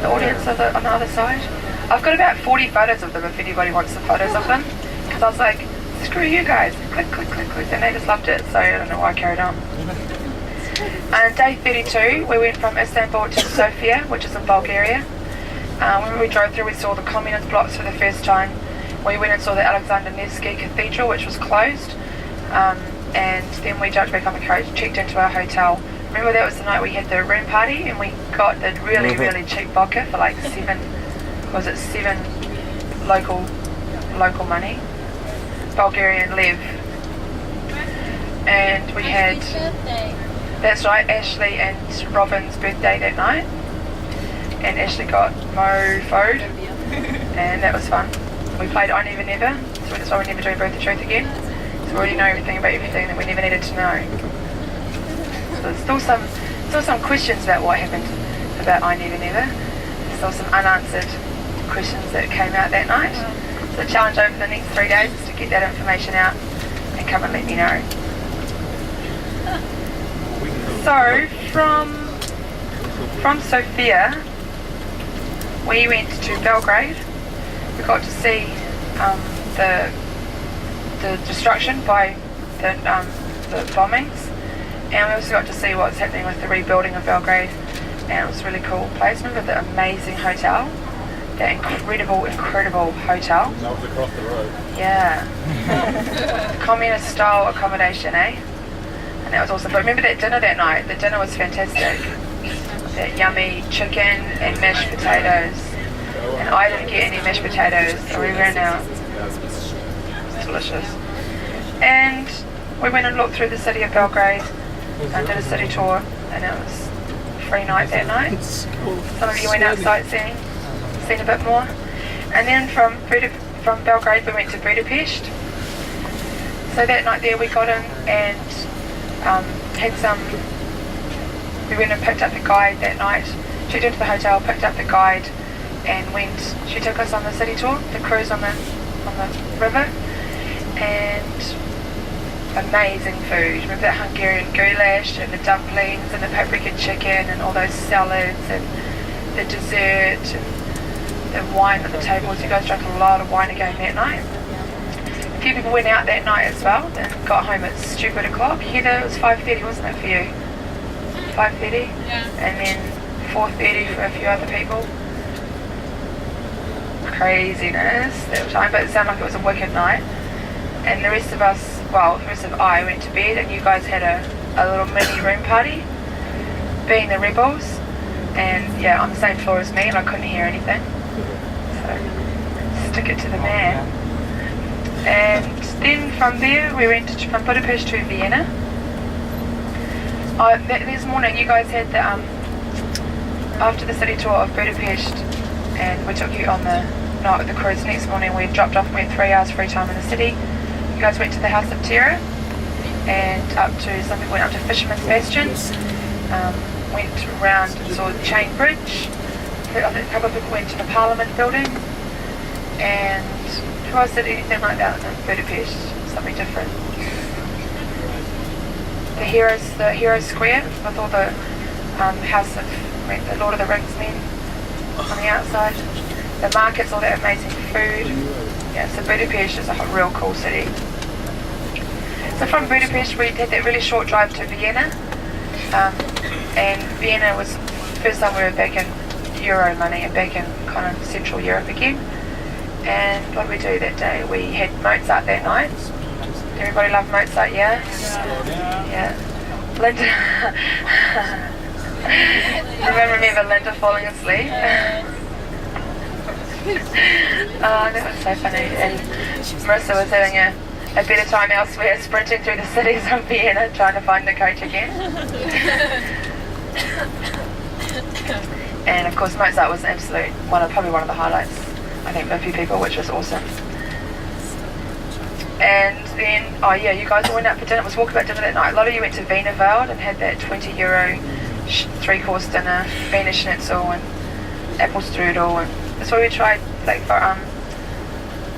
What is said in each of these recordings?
the audience on the other side. I've got about 40 photos of them if anybody wants some photos of them. Because I was like, screw you guys, click, click, click, click, and they just loved it, so I don't know why I carried on. And day 32, we went from Istanbul to Sofia, which is in Bulgaria. When we drove through, we saw the communist blocks for the first time. We went and saw the Alexander Nevsky Cathedral, which was closed. And then we jumped back on the coach, checked into our hotel. Remember that was the night we had the room party, and we got the really, really cheap vodka for like seven local money, Bulgarian lev. And we had, that's right, Ashley and Robin's birthday that night. And Ashley got mofoed, and that was fun. We played I Never Never, so that's why we never do Birth the Truth again. So we already know everything about everything that we never needed to know. So there's still some questions about what happened about I Never Never. There's still some unanswered questions that came out that night. So the challenge over the next 3 days is to get that information out and come and let me know. So from Sofia, we went to Belgrade. We got to see the destruction by the bombings, and we also got to see what's happening with the rebuilding of Belgrade, and it was a really cool place. Remember the amazing hotel? That incredible hotel. That was across the road. Yeah. Communist style accommodation, eh? And that was awesome. But remember that dinner that night? The dinner was fantastic. That yummy chicken and mashed potatoes. And I didn't get any mashed potatoes, so we ran out. It's delicious. And we went and looked through the city of Belgrade and did a city tour, and it was a free night that night. Some of you went out sightseeing, seen a bit more. And then from Belgrade we went to Budapest. So that night there we got in and we went and picked up the guide that night. Checked into the hotel, picked up the guide, and she took us on the city tour, the cruise on the river, and amazing food. Remember that Hungarian goulash and the dumplings and the paprika chicken and all those salads and the dessert and the wine at the tables. You guys drank a lot of wine again that night. A few people went out that night as well and got home at stupid o'clock. Heather, it was 5:30, wasn't it, for you? 5:30? Yeah. And then 4:30 for a few other people. Craziness that time, but it sounded like it was a wicked night. And the rest of I went to bed, and you guys had a little mini room party, being the rebels, and yeah, on the same floor as me, and I couldn't hear anything. So stick it to the man. And then from there we went from Budapest to Vienna. This morning you guys had the after the city tour of Budapest, and we took you on the night with the cruise. Next morning we dropped off and we had 3 hours free time in the city. You guys went to the House of Terror and some people went up to Fisherman's Bastion, went around and saw the Chain Bridge. A couple of people went to the Parliament building, and who else did anything like that in Budapest? Something different. The Heroes Square with all the House of the Lord of the Rings men on the outside. The markets, all that amazing food. Yeah, so Budapest is a real cool city. So from Budapest we did that really short drive to Vienna, and Vienna was the first time we were back in Euro money and back in kind of Central Europe again. And what did we do that day? We had Mozart that night. Everybody love Mozart, yeah? Yeah. Linda. Everyone remember Linda falling asleep? Oh, that was so funny. And Marissa was having a better time elsewhere, sprinting through the cities of Vienna, trying to find the coach again. And of course Mozart was probably one of the highlights, I think, for a few people, which was awesome. And then, you guys all went out for dinner. It was walkabout dinner that night. A lot of you went to Wienerwald and had that €20 3-course dinner, Wiener Schnitzel and apple strudel, and that's why we tried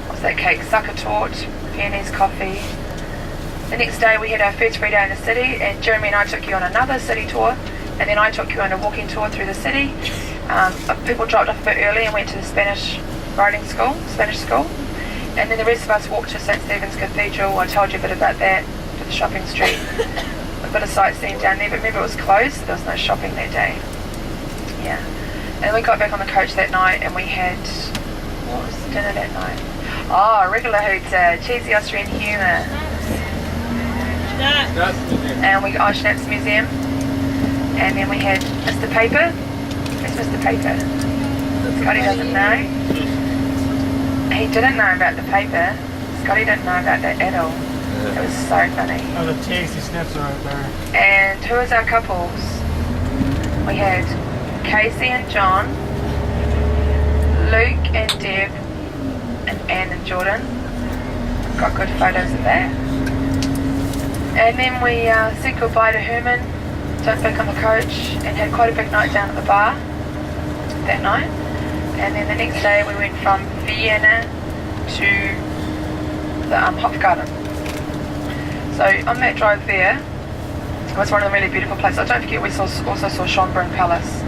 what's that cake? Sucker torte, Viennese coffee. The next day we had our first free day in the city, and Jeremy and I took you on another city tour, and then I took you on a walking tour through the city, People dropped off a bit early and went to the Spanish school. And then the rest of us walked to St. Stephen's Cathedral. I told you a bit about that, to the shopping street. A bit of sightseeing down there, but remember it was closed, so there was no shopping that day. Yeah. And we got back on the coach that night and we had, what was the dinner that night? Oh, regular hooter, cheesy Austrian humour. And we got Schnapps Museum. And then we had Mr. Paper. Where's Mr. Paper? Scotty doesn't know. He didn't know about the paper. Scotty didn't know about that at all. It was so funny. Oh, the tasty snips are right there. And who was our couples? We had Casey and John, Luke and Deb, and Anne and Jordan. Got good photos of that. And then we said goodbye to Herman, jumped back on the coach, and had quite a big night down at the bar that night. And then the next day we went from Vienna to the Hofgarten. So on that drive there, it was one of the really beautiful places. Oh, don't forget we also saw Schönbrunn Palace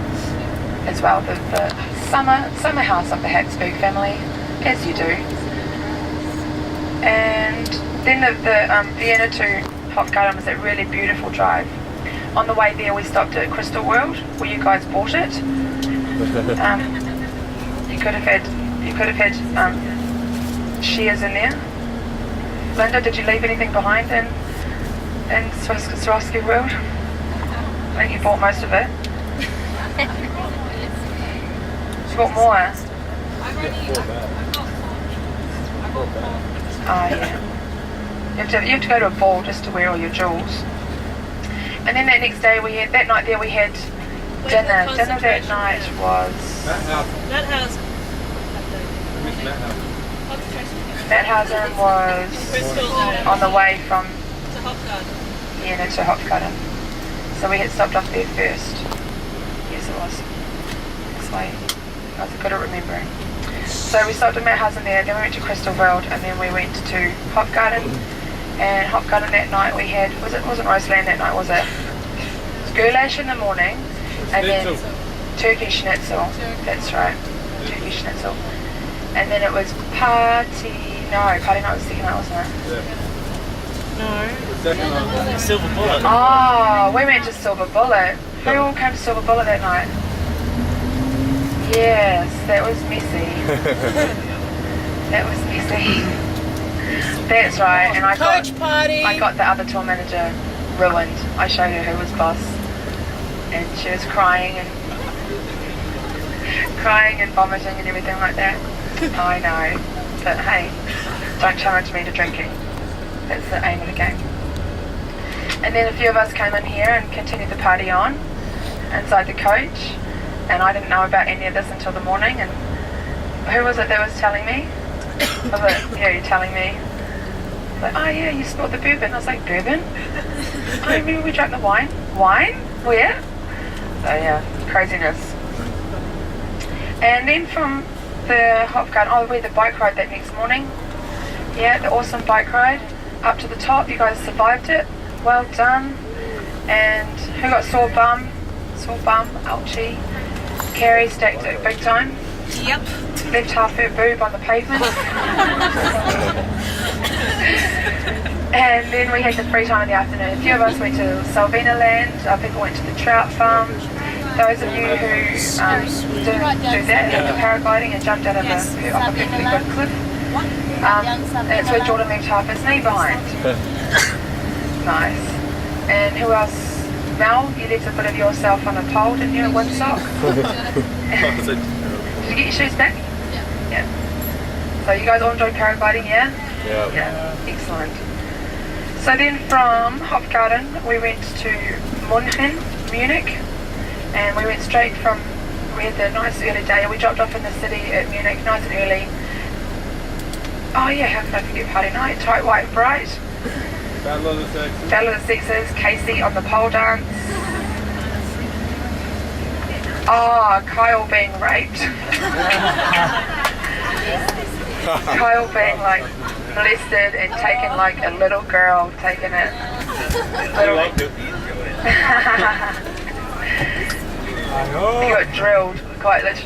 as well, the summer house of the Habsburg family, as you do. And then the Vienna to Hofgarten was a really beautiful drive. On the way there we stopped at Crystal World, where you guys bought it. You could have had shares in there. Linda, did you leave anything behind in Swarovski World? I think you bought most of it. You bought more? Oh yeah. You have to go to a ball just to wear all your jewels. And then that next day that night we had dinner. Dinner that night was Mathausen was on the way from Vienna to Hofgarten. So we had stopped off there first. Yes, it was. This way. I was good at remembering. So we stopped at Mathausen there, then we went to Crystal World, and then we went to Hofgarten. And Hofgarten that night we had, wasn't Roseland that night, was it? It was goulash in the morning, and then Turkish schnitzel. That's right, Turkish schnitzel. And then it was party night was the second night, wasn't it? No. Silver Bullet. Oh, we went to Silver Bullet. Who all came to Silver Bullet that night? Yes, that was messy. That was messy. That's right, and I got the other tour manager ruined. I showed her who was boss, and she was crying and vomiting and everything like that. I know, but hey, don't challenge me to drinking. That's the aim of the game. And then a few of us came in here and continued the party on inside the coach, and I didn't know about any of this until the morning. And who was it that was telling me? Yeah, you're telling me. Like, oh yeah, you spilled the bourbon. I was like, bourbon? Oh, remember we drank the wine? Wine? Where? So yeah, craziness. And then from the Hofgarten, we had the bike ride that next morning. Yeah, the awesome bike ride up to the top. You guys survived it. Well done. And who got sore bum? Sore bum, ouchie. Carrie stacked it big time. Yep. Left half her boob on the pavement. And then we had the free time in the afternoon. A few of us went to Salvina Land. People went to the trout farm. Those of you who didn't do that, the paragliding and jumped out of off a perfectly good cliff. That's where Jordan left half his knee behind. Nice. And who else? Mel, you left a bit of yourself on a pole, didn't you, a windsock? Did you get your shoes back? Yeah. So you guys all enjoyed paragliding, yeah? Yeah. Excellent. So then from Hofgarten we went to Munich, and we went straight from, we had the nice early day, we dropped off in the city at Munich, nice and early. Oh yeah, how could I forget party night? Tight, white, bright. Battle of the Sexes. Battle of the Sexes, Casey on the pole dance. Oh, Kyle being raped. Kyle being like molested and taken like a little girl, taking it. I liked it. He got drilled. quite literally.